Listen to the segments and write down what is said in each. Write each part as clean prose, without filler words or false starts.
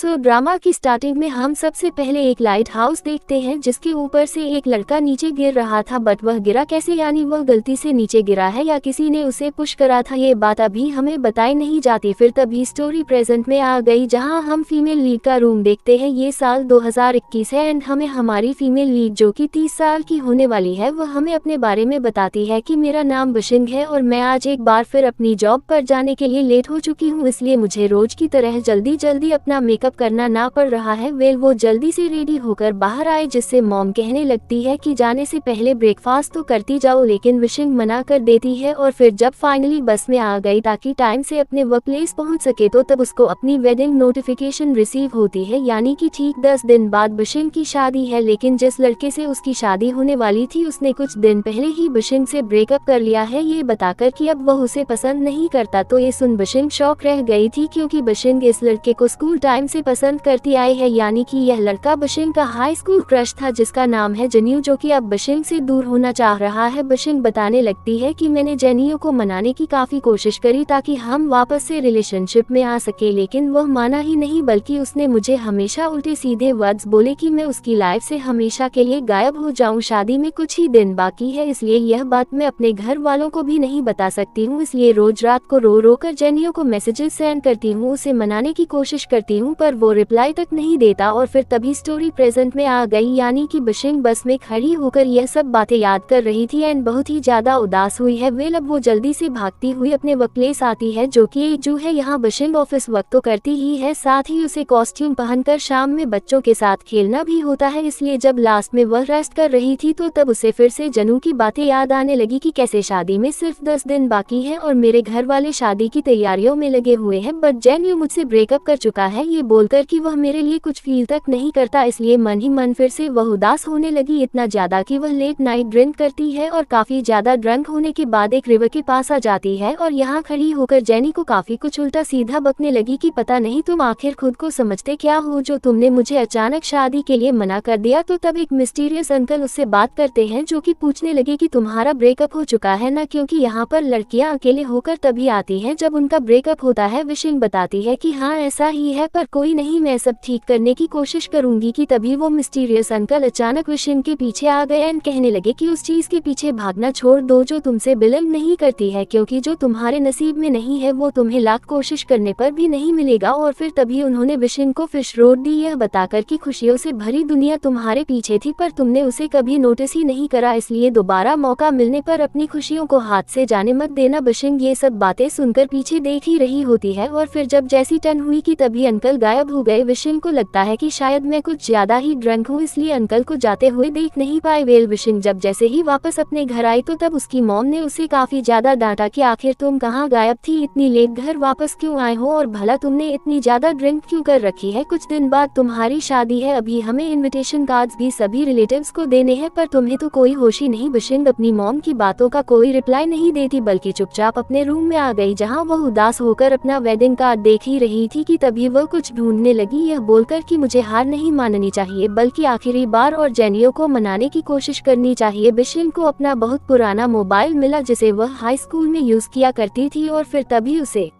Drama की starting में हम सबसे पहले एक लाइट हाउस देखते हैं जिसके ऊपर से एक लड़का नीचे गिर रहा था, बट वह गिरा कैसे, यानी वह गलती से नीचे गिरा है या किसी ने उसे पुश करा था, ये बात अभी हमें बताई नहीं जाती। फिर तभी स्टोरी प्रेजेंट में आ गई जहां हम फीमेल लीड का रूम देखते हैं। ये साल 2021 है एंड हमें हमारी फीमेल लीड जो कि 30 साल की होने वाली है वह हमें अपने बारे में बताती है कि मेरा नाम बिशिंग है और मैं आज एक बार फिर अपनी जॉब पर जाने के लिए लेट हो चुकी हूँ, इसलिए मुझे रोज की तरह जल्दी जल्दी अपना मेकअप करना ना पड़ रहा है। वो जल्दी से रेडी होकर बाहर आए जिससे मॉम कहने लगती है कि जाने से पहले ब्रेकफास्ट तो करती जाओ, लेकिन बिशिंग मना कर देती है। और फिर जब फाइनली बस में आ गई ताकि टाइम से अपने वर्क प्लेस पहुंच सके तो तब उसको अपनी वेडिंग नोटिफिकेशन रिसीव होती है, यानी कि ठीक 10 दिन बाद बिशिंग की शादी है। लेकिन जिस लड़के से उसकी शादी होने वाली थी उसने कुछ दिन पहले ही बिशिंग से ब्रेकअप कर लिया है, ये बताकर कि अब वह उसे पसंद नहीं करता। तो ये सुन बिशिंग शॉक रह गई थी क्योंकि बिशिंग इस लड़के को स्कूल टाइम से पसंद करती आई है, यानी कि यह लड़का बिशिंग का हाई स्कूल क्रश था जिसका नाम है जेनियो, जो कि अब बिशिंग से दूर होना चाह रहा है। बिशिंग बताने लगती है कि मैंने जेनियो को मनाने की काफी कोशिश करी ताकि हम वापस से रिलेशनशिप में आ सके, लेकिन वह माना ही नहीं, बल्कि उसने मुझे हमेशा उल्टे सीधे वर्ड्स बोले कि मैं उसकी लाइफ से हमेशा के लिए गायब हो जाऊं। शादी में कुछ ही दिन बाकी है, इसलिए यह बात मैं अपने घर वालों को भी नहीं बता सकती हूँ, इसलिए रोज रात को रो रो कर जेनियो को मैसेजेस सेंड करती हूँ, उसे मनाने की कोशिश करती हूँ पर वो रिप्लाई तक नहीं देता। और फिर तभी स्टोरी प्रेजेंट में आ गई, यानी कि बिशिंग बस में खड़ी होकर यह सब बातें याद कर रही थी एंड बहुत ही ज्यादा उदास हुई है। अब वो जल्दी से भागती हुई अपने वर्क प्लेस आती है जो कि एक जू है। यहाँ बिशिंग ऑफिस वर्क तो करती ही है, साथ ही उसे कॉस्ट्यूम पहनकर शाम में बच्चों के साथ खेलना भी होता है, इसलिए जब लास्ट में वह रेस्ट कर रही थी तो तब उसे फिर से जनू की बातें याद आने लगी कि कैसे शादी में सिर्फ 10 दिन बाकी है और मेरे घर वाले शादी की तैयारियों में लगे हुए हैं, बट जेनियो मुझसे ब्रेकअप कर चुका है, ये बोलकर कि वह मेरे लिए कुछ फील तक नहीं करता। इसलिए मन ही मन फिर से वह उदास होने लगी, इतना ज्यादा कि वह लेट नाइट ड्रिंक करती है और काफी ज्यादा ड्रंक होने के बाद एक रिवर के पास आ जाती है और यहाँ खड़ी होकर जेनी को काफी कुछ उल्टा सीधा बकने लगी कि पता नहीं तुम आखिर खुद को समझते क्या हो जो तुमने मुझे अचानक शादी के लिए मना कर दिया। तो तब एक मिस्टीरियस अंकल उससे बात करते हैं जो कि पूछने लगे कि तुम्हारा ब्रेकअप हो चुका है ना, क्योंकि यहाँ पर लड़कियां अकेले होकर तभी आती हैं जब उनका ब्रेकअप होता है। बिशिंग बताती है कि हाँ ऐसा ही है, पर कोई नहीं, मैं सब ठीक करने की कोशिश करूंगी। कि तभी वो मिस्टीरियस अंकल अचानक बिशिंग के पीछे आ गए एंड कहने लगे कि उस चीज के पीछे भागना छोड़ दो जो तुमसे बिलोंग नहीं करती है, क्योंकि जो तुम्हारे नसीब में नहीं है वो तुम्हें लाख कोशिश करने पर भी नहीं मिलेगा। और फिर तभी उन्होंने बिशिंग को फिश रोड दी, यह बताकर कि खुशियों से भरी दुनिया तुम्हारे पीछे थी पर तुमने उसे कभी नोटिस ही नहीं करा, इसलिए दोबारा मौका मिलने पर अपनी खुशियों को हाथ से जाने मत देना। बिशिंग ये सब बातें सुनकर पीछे देख ही रही होती है और फिर जब जैसी टर्न हुई कि तभी अंकल गायब हो गए। बिशिंग को लगता है कि शायद मैं कुछ ज्यादा ही ड्रंक हूँ इसलिए अंकल को जाते हुए देख नहीं पाए। बिशिंग जब जैसे ही वापस अपने घर आई तो तब उसकी मॉम ने उसे काफी ज्यादा डांटा कि आखिर तुम कहाँ गायब थी, इतनी लेट घर वापस क्यों आए हो और भला तुमने इतनी ज्यादा ड्रिंक क्यों कर रखी है, कुछ दिन बाद तुम्हारी शादी है, अभी हमें इनविटेशन कार्ड्स भी सभी रिलेटिव्स को देने हैं पर तुम्हें तो कोई होश ही नहीं। बिशिंग अपनी मॉम की बातों का कोई रिप्लाई नहीं देती बल्कि चुपचाप अपने रूम में आ गई जहां वह उदास होकर अपना वेडिंग कार्ड देख ही रही थी कि तभी वह कुछ ढूंढने लगी, यह बोलकर कि मुझे हार नहीं माननी चाहिए बल्कि आखिरी बार और जेनियो को मनाने की कोशिश करनी चाहिए। बिशिंग को अपना बहुत पुराना मोबाइल मिला जिसे वह हाई स्कूल में यूज किया करती थी और फिर तभी उसे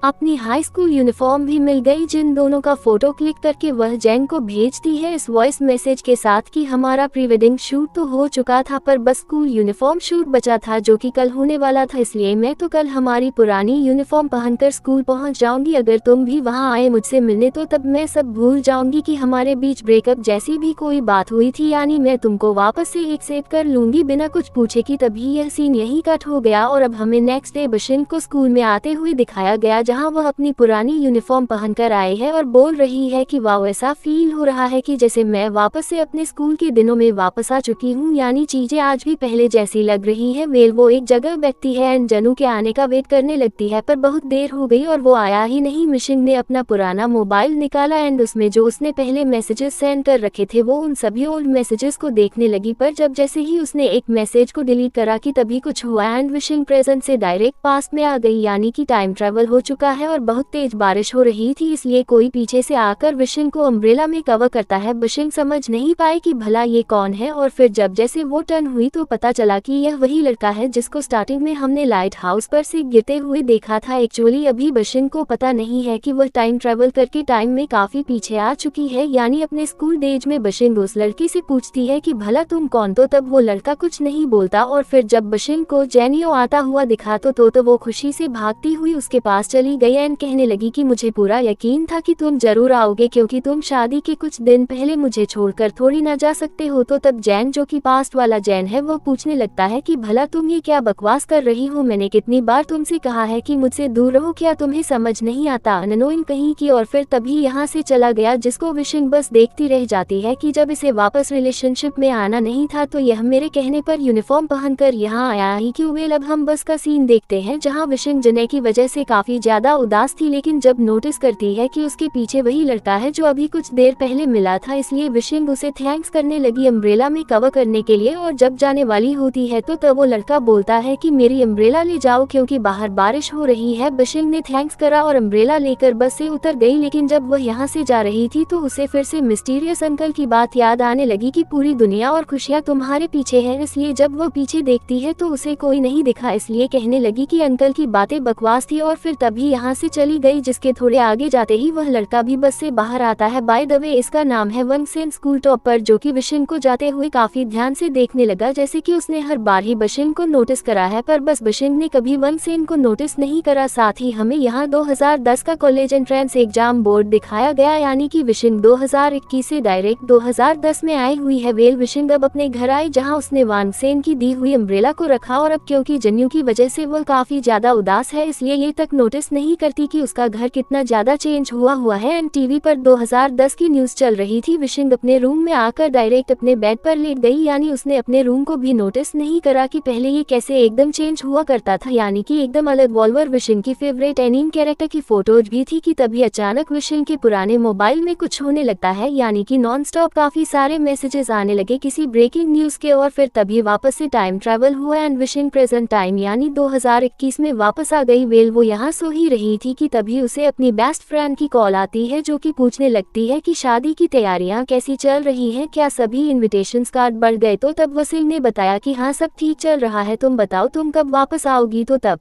अपनी हाई स्कूल यूनिफॉर्म भी मिल गई, जिन दोनों का फोटो क्लिक करके वह जैन को भेजती है इस वॉइस मैसेज के साथ कि हमारा प्री वेडिंग शूट तो हो चुका था पर बस स्कूल यूनिफॉर्म शूट बचा था जो कि कल होने वाला था, इसलिए मैं तो कल हमारी पुरानी यूनिफॉर्म पहनकर स्कूल पहुंच जाऊंगी, अगर तुम भी वहां आए मुझसे मिलने तो तब मैं सब भूल जाऊंगी कि हमारे बीच ब्रेकअप जैसी भी कोई बात हुई थी, यानी मैं तुमको वापस से एक्सेप्ट कर लूंगी बिना कुछ पूछे। कि तभी यह सीन यही कट हो गया और अब हमें नेक्स्ट डे बिशिंग को स्कूल में आते हुए दिखाया गया जहां वह अपनी पुरानी यूनिफॉर्म पहनकर आई है और बोल रही है कि वाह ऐसा फील हो रहा है कि जैसे मैं वापस से अपने स्कूल के दिनों में वापस आ चुकी हूँ, यानी चीजें आज भी पहले जैसी लग रही है। वो एक जगह बैठती है एंड जनू के आने का वेट करने लगती है पर बहुत देर हो गई और वो आया ही नहीं। बिशिंग ने अपना पुराना मोबाइल निकाला एंड उसमें जो उसने पहले मैसेजेस सेंड कर रखे थे वो उन सभी ओल्ड मैसेजेस को देखने लगी, पर जब जैसे ही उसने एक मैसेज को डिलीट करा कि तभी कुछ हुआ एंड बिशिंग प्रेजेंट से डायरेक्ट पास्ट में आ गई, यानी कि टाइम ट्रेवल हो चुका चुका है और बहुत तेज बारिश हो रही थी, इसलिए कोई पीछे से आकर विशिंग को अम्ब्रेला में कवर करता है। विशिंग समझ नहीं पाए कि भला ये कौन है, और फिर जब जैसे वो टर्न हुई तो पता चला कि यह वही लड़का है जिसको स्टार्टिंग में हमने लाइट हाउस पर से गिरते हुए देखा था। एक्चुअली अभी विशिंग को पता नहीं है कि वह टाइम ट्रेवल करके टाइम में काफी पीछे आ चुकी है, यानी अपने स्कूल डेज में विशिंग उस लड़की से पूछती है कि भला तुम कौन, तो तब वो लड़का कुछ नहीं बोलता, और फिर जब विशिंग को जेनियो आता हुआ दिखा तो वो खुशी से भागती हुई उसके पास चली गई एंड कहने लगी कि मुझे पूरा यकीन था कि तुम जरूर आओगे, क्योंकि तुम शादी के कुछ दिन पहले मुझे छोड़कर थोड़ी ना जा सकते हो। तो तब जैन, जो कि पास्ट वाला जैन है, वो पूछने लगता है कि भला तुम ये क्या बकवास कर रही हो, मैंने कितनी बार तुमसे कहा है कि मुझसे दूर रहो, क्या तुम्हें समझ नहीं आता, अननोइंग कहीं की। और फिर तभी यहाँ से चला गया, जिसको विशिंग बस देखती रह जाती है कि जब इसे वापस रिलेशनशिप में आना नहीं था तो यह मेरे कहने पर यूनिफॉर्म पहनकर यहाँ आया ही क्यों। वेल, अब हम बस का सीन देखते हैं जहाँ विशिंग जने की वजह से काफी ज्यादा उदास थी, लेकिन जब नोटिस करती है कि उसके पीछे वही लड़का है जो अभी कुछ देर पहले मिला था, इसलिए विशिंग उसे थैंक्स करने लगी अम्ब्रेला में कवर करने के लिए। और जब जाने वाली होती है तो तब वो लड़का बोलता है कि मेरी अम्ब्रेला ले जाओ क्योंकि बाहर बारिश हो रही है। विशिंग ने थैंक्स करा और अम्ब्रेला लेकर बस से उतर गई, लेकिन जब वह यहाँ से जा रही थी तो उसे फिर से मिस्टीरियस अंकल की बात याद आने लगी कि पूरी दुनिया और खुशियाँ तुम्हारे पीछे है। इसलिए जब वो पीछे देखती है तो उसे कोई नहीं दिखा, इसलिए कहने लगी कि अंकल की बातें बकवास थी, और फिर तभी यहाँ से चली गई। जिसके थोड़े आगे जाते ही वह लड़का भी बस से बाहर आता है। बाय द वे, इसका नाम है वंगसेन स्कूल टॉपर, जो कि विशिंग को जाते हुए काफी ध्यान से देखने लगा, जैसे कि उसने हर बार ही विशिंग को नोटिस करा है, पर बस विशिंग ने कभी वंगसेन को नोटिस नहीं करा। साथ ही हमें यहाँ 2010 का कॉलेज एंट्रेंस एग्जाम बोर्ड दिखाया गया, यानी कि विशिंग 2021 से डायरेक्ट 2010 में आई हुई है। वेल, विशिंग अब अपने घर आई जहाँ उसने वंगसेन की दी हुई अम्ब्रेला को रखा, और अब क्योंकि जन्यू की वजह से वह काफी ज्यादा उदास है, इसलिए ये तक नोटिस नहीं करती कि उसका घर कितना ज्यादा चेंज हुआ है। एंड टीवी पर 2010 की न्यूज चल रही थी। विशिंग अपने रूम में आकर डायरेक्ट अपने बेड पर लेट गई, यानी उसने अपने रूम को भी नोटिस नहीं करा कि पहले ये कैसे एकदम चेंज हुआ करता था, यानी कि एकदम अलग। वॉल्वर विशिंग की फेवरेट एनीम कैरेक्टर की फोटोज भी थी कि तभी अचानक विशिंग के पुराने मोबाइल में कुछ होने लगता है, यानी कि नॉन स्टॉप काफी सारे मैसेजेस आने लगे किसी ब्रेकिंग न्यूज के, और फिर तभी वापस से टाइम ट्रेवल हुआ एंड विशिंग प्रेजेंट टाइम यानी 2021 में वापस आ गई। वेल, वो यहाँ सो ही रही थी कि तभी उसे अपनी बेस्ट फ्रेंड की कॉल आती है, जो कि पूछने लगती है कि शादी की तैयारियां कैसी चल रही हैं, क्या सभी इनविटेशंस कार्ड बढ़ गए। तो तब वसीम ने बताया कि हाँ, सब ठीक चल रहा है, तुम बताओ तुम कब वापस आओगी। तो तब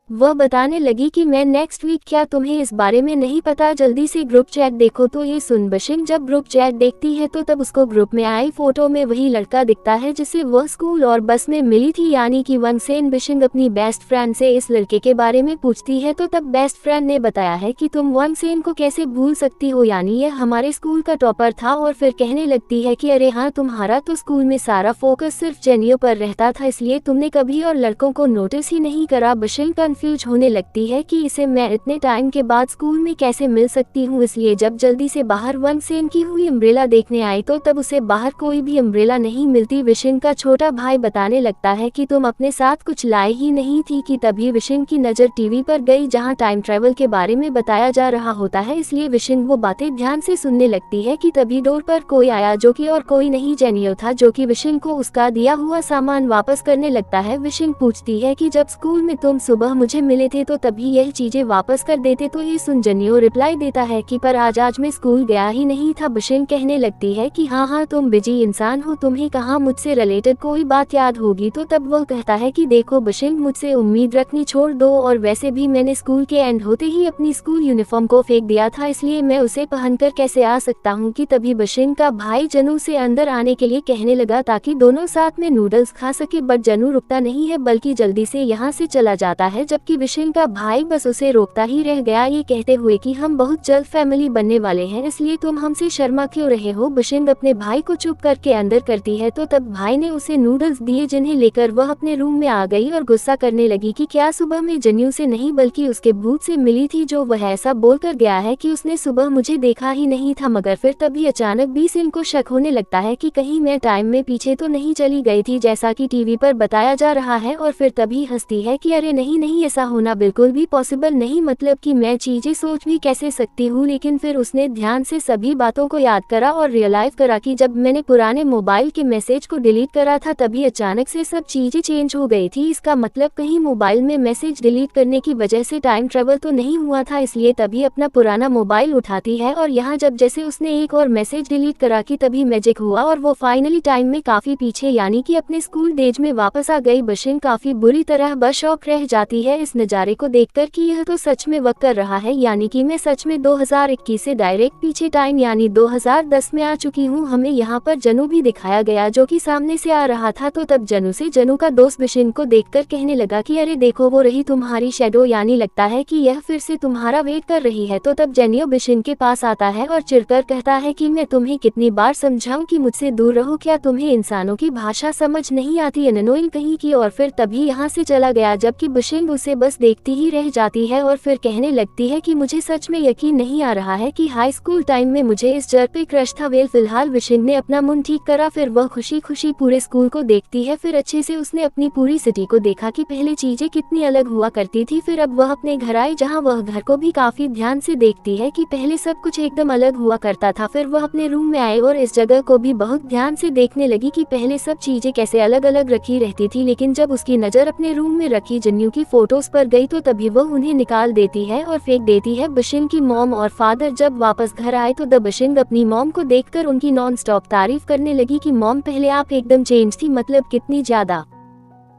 वह बताने लगी कि मैं नेक्स्ट वीक, क्या तुम्हें इस बारे में नहीं पता, जल्दी से ग्रुप चैट देखो। तो ये सुन विशिंग जब ग्रुप चैट देखती है तो तब उसको ग्रुप में आई फोटो में वही लड़का दिखता है जिसे वह स्कूल और बस में मिली थी, यानी कि वंगसेन। विशिंग अपनी बेस्ट फ्रेंड से इस लड़के के बारे में पूछती है तो तब बेस्ट फ्रेंड ने बताया है कि तुम वंगसेन को कैसे भूल सकती हो, यानी यह हमारे स्कूल का टॉपर था। और फिर कहने लगती है कि अरे हाँ, तुम्हारा तो स्कूल में सारा फोकस सिर्फ जेनियो पर रहता था, इसलिए तुमने कभी और लड़कों को नोटिस ही नहीं करा। विशिंग कंफ्यूज होने लगती है कि इसे मैं इतने टाइम के बाद स्कूल में कैसे मिल सकती हूँ, इसलिए जब जल्दी से बाहर वंगसेन की हुई अम्ब्रेला देखने आई तो तब उसे बाहर कोई भी अम्ब्रेला नहीं मिलती। विशिंग का छोटा भाई बताने लगता है कि तुम अपने साथ कुछ लाए ही नहीं थी, कि तभी विशिंग की नजर टीवी पर गई जहाँ टाइम ट्रेवल के बारे में बताया जा रहा होता है, इसलिए विशिंग वो बातें ध्यान से सुनने लगती है कि तभी डोर पर कोई आया, जो कि और कोई नहीं जेनियो था, जो कि विशिंग को उसका दिया हुआ सामान वापस करने लगता है। विशिंग पूछती है कि जब स्कूल में तुम सुबह मुझे मिले थे तो तभी यह चीजें वापस कर देते। तो ये सुन जेनियो रिप्लाई देता है कि पर आज मैं स्कूल गया ही नहीं था। विशिंग कहने लगती है कि हाँ, तुम बिजी इंसान हो, तुम्हें कहाँ मुझसे रिलेटेड कोई बात याद होगी। तो तब वह कहता है कि देखो विशिंग, मुझसे उम्मीद रखनी छोड़ दो, और वैसे भी मैंने स्कूल के एंड होते ही अपनी स्कूल यूनिफॉर्म को फेंक दिया था, इसलिए मैं उसे पहनकर कैसे आ सकता हूँ। कि तभी विशिंग का भाई जनू से अंदर आने के लिए कहने लगा ताकि दोनों साथ में नूडल्स खा सके, बट जनू रुकता नहीं है बल्कि जल्दी से यहाँ से चला जाता है, जबकि विशिंग का भाई बस उसे रोकता ही रह गया, ये कहते हुए कि हम बहुत जल्द फैमिली बनने वाले हैं, इसलिए तुम हमसे शर्मा क्यों रहे हो। विशिंग अपने भाई को चुप करके अंदर करती है तो तब भाई ने उसे नूडल्स दिए, जिन्हें लेकर वह अपने रूम में आ गई और गुस्सा करने लगी कि क्या सुबह में जन्यू से नहीं बल्कि उसके भूत से मिली थी, जो वह ऐसा बोलकर गया है कि उसने सुबह मुझे देखा ही नहीं था। मगर फिर तभी अचानक बीसिन को शक होने लगता है कि कहीं मैं टाइम में पीछे तो नहीं चली गई थी, जैसा कि टीवी पर बताया जा रहा है, और फिर तभी हंसती है कि अरे नहीं, ऐसा होना बिल्कुल भी पॉसिबल नहीं, मतलब कि मैं चीजें सोच भी कैसे सकती हूँ। लेकिन फिर उसने ध्यान से सभी बातों को याद करा और रियलाइज करा कि जब मैंने पुराने मोबाइल के मैसेज को डिलीट करा था तभी अचानक से सब चीजें चेंज हो गई थी। इसका मतलब कहीं मोबाइल में मैसेज डिलीट करने की वजह से टाइम ट्रेवल तो नहीं हुआ था, इसलिए तभी अपना पुराना मोबाइल उठाती है और यहाँ जब जैसे उसने एक और मैसेज डिलीट करा कि तभी मैजिक हुआ और वो फाइनली टाइम में काफी पीछे यानी कि अपने स्कूल डेज में वापस आ गई। बशिंग काफी बुरी तरह बशौक रह जाती है इस नज़ारे को देखकर कि यह तो सच में वक्त कर रहा है, यानी कि मैं सच में 2021 से डायरेक्ट पीछे टाइम यानी 2010 में आ चुकी हूँ। हमें यहाँ पर जनू भी दिखाया गया जो कि सामने से आ रहा था, तो तब जनू का दोस्त बिशिन को देखकर कहने लगा कि अरे देखो वो रही तुम्हारी शैडो, यानी लगता है कि यह फिर से तुम्हारा वेट कर रही है। तो तब जेनियो बिशिन के पास आता है और चिढ़कर कहता है कि मैं तुम्हें कितनी बार समझाऊं कि मुझसे दूर रहो, क्या तुम्हें इंसानों की भाषा समझ नहीं आती, अननोइंग कहीं की। और फिर तभी यहाँ से चला गया जबकि बिशिन उसे बस देखती ही रह जाती है और फिर कहने लगती है कि मुझे सच में यकीन नहीं आ रहा है कि हाई स्कूल टाइम में मुझे इस जर पे क्रश था। वेल फिलहाल बिशिन ने अपना मुंह ठीक करा, फिर वह खुशी खुशी पूरे स्कूल को देखती है। फिर अच्छे से उसने अपनी पूरी सिटी को देखा कि पहले चीजें कितनी अलग हुआ करती थी। फिर अब वह अपने घर आई जहाँ वह घर को भी काफी ध्यान से देखती है कि पहले सब कुछ एकदम अलग हुआ करता था। फिर वह अपने रूम में आए और इस जगह को भी बहुत ध्यान से देखने लगी कि पहले सब चीजें कैसे अलग अलग रखी रहती थी। लेकिन जब उसकी नजर अपने रूम में रखी जन्यू की फोटोज पर गई तो तभी वह उन्हें निकाल देती है और फेंक देती है। बिशिन की मॉम और फादर जब वापस घर आए तो द बिशिन अपनी मॉम को देखकर उनकी नॉन स्टॉप तारीफ करने लगी कि मॉम पहले आप एकदम चेंज थी, मतलब कितनी ज्यादा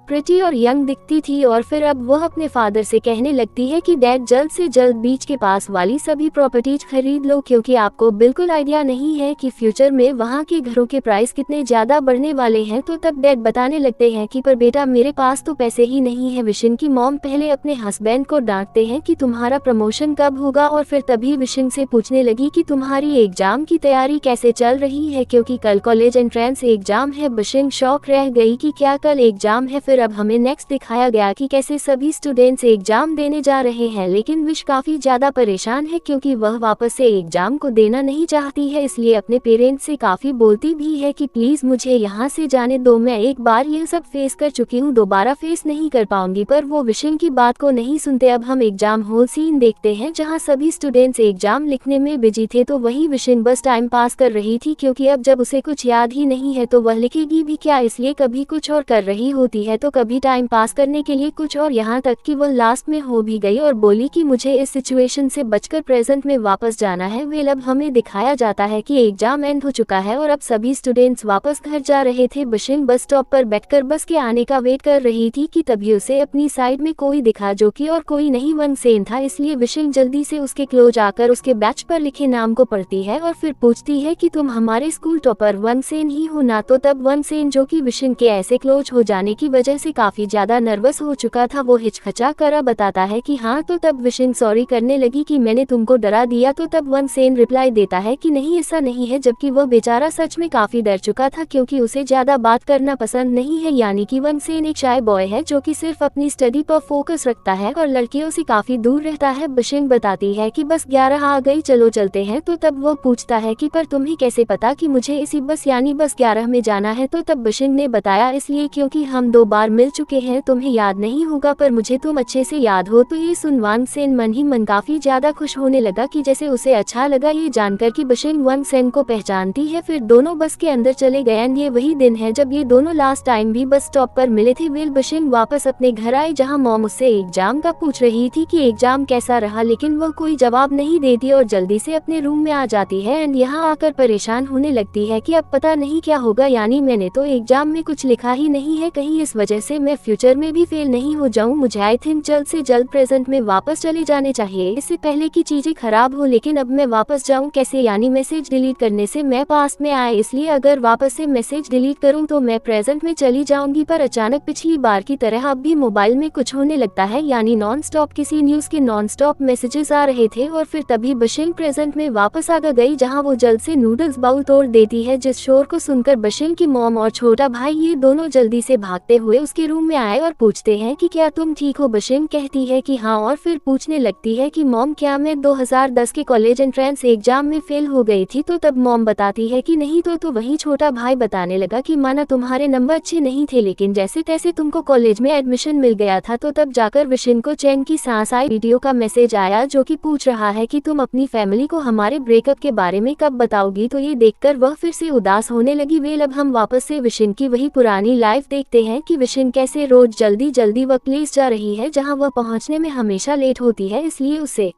प्रिटी और यंग दिखती थी। और फिर अब वह अपने फादर से कहने लगती है कि डैड जल्द से जल्द बीच के पास वाली सभी प्रॉपर्टीज खरीद लो, क्योंकि आपको बिल्कुल आइडिया नहीं है कि फ्यूचर में वहाँ के घरों के प्राइस कितने ज्यादा बढ़ने वाले हैं। तो तब डैड बताने लगते हैं कि पर बेटा मेरे पास तो पैसे ही नहीं है। विशिन की मॉम पहले अपने हस्बैंड को डांटते हैं कि तुम्हारा प्रमोशन कब होगा और फिर तभी विशिन से पूछने लगी कि तुम्हारी एग्जाम की तैयारी कैसे चल रही है, क्योंकि कल कॉलेज एंट्रेंस एग्जाम है। बिशिन शॉक रह गई कि क्या कल एग्जाम है। फिर अब हमें नेक्स्ट दिखाया गया कि कैसे सभी स्टूडेंट्स एग्जाम देने जा रहे हैं, लेकिन विश काफी ज्यादा परेशान है क्योंकि वह वापस से एग्जाम को देना नहीं चाहती है, इसलिए अपने पेरेंट्स से काफी बोलती भी है कि प्लीज मुझे यहाँ से जाने दो, मैं एक बार यह सब फेस कर चुकी हूँ, दोबारा फेस नहीं कर पाऊंगी। पर वो विशिन की बात को नहीं सुनते। अब हम एग्जाम हॉल सीन देखते हैं जहाँ सभी स्टूडेंट्स एग्जाम लिखने में बिजी थे, तो वही विशिन बस टाइम पास कर रही थी क्योंकि अब जब उसे कुछ याद ही नहीं है तो वह लिखेगी भी क्या, इसलिए कभी कुछ और कर रही होती है तो कभी टाइम पास करने के लिए कुछ और, यहाँ तक कि वह लास्ट में हो भी गई और बोली कि मुझे इस सिचुएशन से बचकर प्रेजेंट में वापस जाना है। वेल अब हमें दिखाया जाता है कि एग्जाम एंड हो चुका है और अब सभी स्टूडेंट्स वापस घर जा रहे थे। बिशिन बस स्टॉप पर बैठकर बस के आने का वेट कर रही थी कि तभी उसे अपनी साइड में कोई दिखा जो कि और कोई नहीं वंगसेन था, इसलिए बिशिन जल्दी से उसके क्लोज आकर उसके बैच पर लिखे नाम को पढ़ती है और फिर पूछती है कि तुम हमारे स्कूल टॉपर वंगसेन ही हो ना। तो तब वंगसेन जो कि बिशिन के ऐसे क्लोज हो जाने की वजह से काफी ज्यादा नर्वस हो चुका था, वो हिचकिचा कर बताता है कि हाँ। तो तब विशिन सॉरी करने लगी कि मैंने तुमको डरा दिया। तो तब वंगसेन रिप्लाई देता है कि नहीं ऐसा नहीं है, जबकि वह बेचारा सच में काफी डर चुका था क्योंकि उसे ज्यादा बात करना पसंद नहीं है, यानी कि वंगसेन एक शाय बॉय है जो कि सिर्फ अपनी स्टडी पर फोकस रखता है और लड़कियों से काफी दूर रहता है। बिशिन बताती है कि बस 11 आ गई, चलो चलते हैं। तो तब वो पूछता है कि पर तुम्हें कैसे पता कि मुझे इसी बस यानी बस 11 में जाना है। तो तब बिशिन ने बताया इसलिए क्योंकि हम 2 बार मिल चुके हैं, तुम्हें याद नहीं होगा पर मुझे तुम अच्छे से याद हो। तो ये सुन वंगसेन मन ही मन काफी ज्यादा खुश होने लगा कि जैसे उसे अच्छा लगा ये जानकर कि बिशिन वंगसेन को पहचानती है। फिर दोनों बस के अंदर चले गए एंड ये वही दिन है जब ये दोनों लास्ट टाइम भी बस स्टॉप पर मिले थे। वेल बिशिन वापस अपने घर आए जहाँ मॉम उससे एग्जाम का पूछ रही थी कि एग्जाम कैसा रहा, लेकिन वह कोई जवाब नहीं देती और जल्दी से अपने रूम में आ जाती है एंड यहाँ आकर परेशान होने लगती है कि अब पता नहीं क्या होगा, यानी मैंने तो एग्जाम में कुछ लिखा ही नहीं है, कहीं इस वजह से मैं फ्यूचर में भी फेल नहीं हो जाऊं। मुझे आई थिंक जल्द से जल्द प्रेजेंट में वापस चले जाने चाहिए, इससे पहले कि चीजें खराब हो। लेकिन अब मैं वापस जाऊं कैसे, यानी मैसेज डिलीट करने से मैं पास्ट में आए, इसलिए अगर वापस से मैसेज डिलीट करूं तो मैं प्रेजेंट में चली जाऊंगी। पर अचानक पिछली बार की तरह अब भी मोबाइल में कुछ होने लगता है, यानी नॉन स्टॉप किसी न्यूज के नॉन स्टॉप मैसेजेस आ रहे थे और फिर तभी बिशिन प्रेजेंट में वापस आ गई जहाँ वो जल्द से नूडल्स बाउल तोड़ देती है, जिस शोर को सुनकर बिशिन की मॉम और छोटा भाई ये दोनों जल्दी से भागते हुए उसके रूम में आए और पूछते हैं कि क्या तुम ठीक हो। विशिंग कहती है कि हाँ और फिर पूछने लगती है कि मॉम क्या मैं 2010 के कॉलेज एंट्रेंस एग्जाम में फेल हो गई थी। तो तब मॉम बताती है कि नहीं तो वही छोटा भाई बताने लगा कि माना तुम्हारे नंबर अच्छे नहीं थे लेकिन जैसे तैसे तुमको कॉलेज में एडमिशन मिल गया था। तो तब जाकर विशिंग को चैन की सांस आई। वीडियो का मैसेज आया जो कि पूछ रहा है कि तुम अपनी फैमिली को हमारे ब्रेकअप के बारे में कब बताओगी। तो ये देखकर वह फिर से उदास होने लगी। वेल अब हम वापस से विशिंग की वही पुरानी लाइफ देखते हैं कि विशिंग कैसे रोज जल्दी वर्क प्लेस जा रही है जहां वह पहुंचने में हमेशा लेट होती है, इसलिए उसे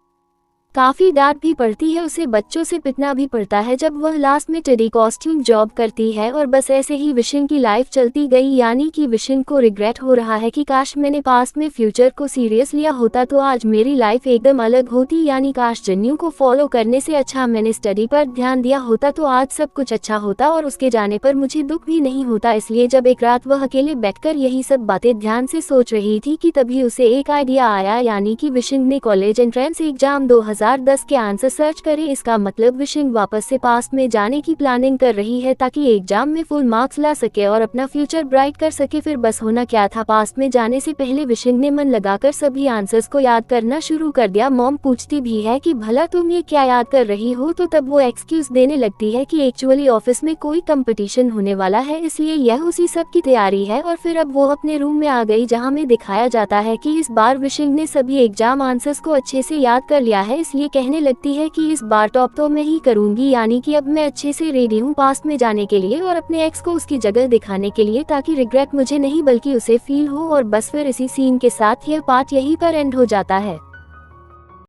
काफी डांट भी पड़ती है, उसे बच्चों से पिटना भी पड़ता है जब वह लास्ट में टेडी कॉस्ट्यूम जॉब करती है। और बस ऐसे ही विशिंग की लाइफ चलती गई, यानी कि विशिंग को रिग्रेट हो रहा है कि काश मैंने पास्ट में फ्यूचर को सीरियस लिया होता तो आज मेरी लाइफ एकदम अलग होती, यानी काश जन्यू को फॉलो करने से अच्छा मैंने स्टडी पर ध्यान दिया होता तो आज सब कुछ अच्छा होता और उसके जाने पर मुझे दुख भी नहीं होता। इसलिए जब एक रात वह अकेले बैठकर यही सब बातें ध्यान से सोच रही थी कि तभी उसे एक आइडिया आया, यानी कि विशिंग ने कॉलेज एंट्रेंस एग्जाम 2010 के आंसर सर्च करे। इसका मतलब विशिंग वापस से पास्ट में जाने की प्लानिंग कर रही है ताकि एग्जाम में फुल मार्क्स ला सके और अपना फ्यूचर ब्राइट कर सके। फिर बस होना क्या था, पास्ट में जाने से पहले विशिंग ने मन लगाकर सभी आंसर्स को याद करना शुरू कर दिया। मॉम पूछती भी है कि भला तुम ये क्या याद कर रही हो, तो तब वो एक्सक्यूज देने लगती है कि एक्चुअली ऑफिस में कोई कंपटीशन होने वाला है इसलिए यह उसी सब की तैयारी है। और फिर अब वो अपने रूम में आ गई जहाँ में दिखाया जाता है कि इस बार विशिंग ने सभी एग्जाम आंसर्स को अच्छे से याद कर लिया है, इसलिए कहने लगती है कि इस बार टॉप तो मैं ही करूंगी, यानी कि अब मैं अच्छे से रेडी हूँ पास्ट में जाने के लिए और अपने एक्स को उसकी जगह दिखाने के लिए ताकि रिग्रेट मुझे नहीं बल्कि उसे फील हो। और बस फिर इसी सीन के साथ यह पार्ट यहीं पर एंड हो जाता है।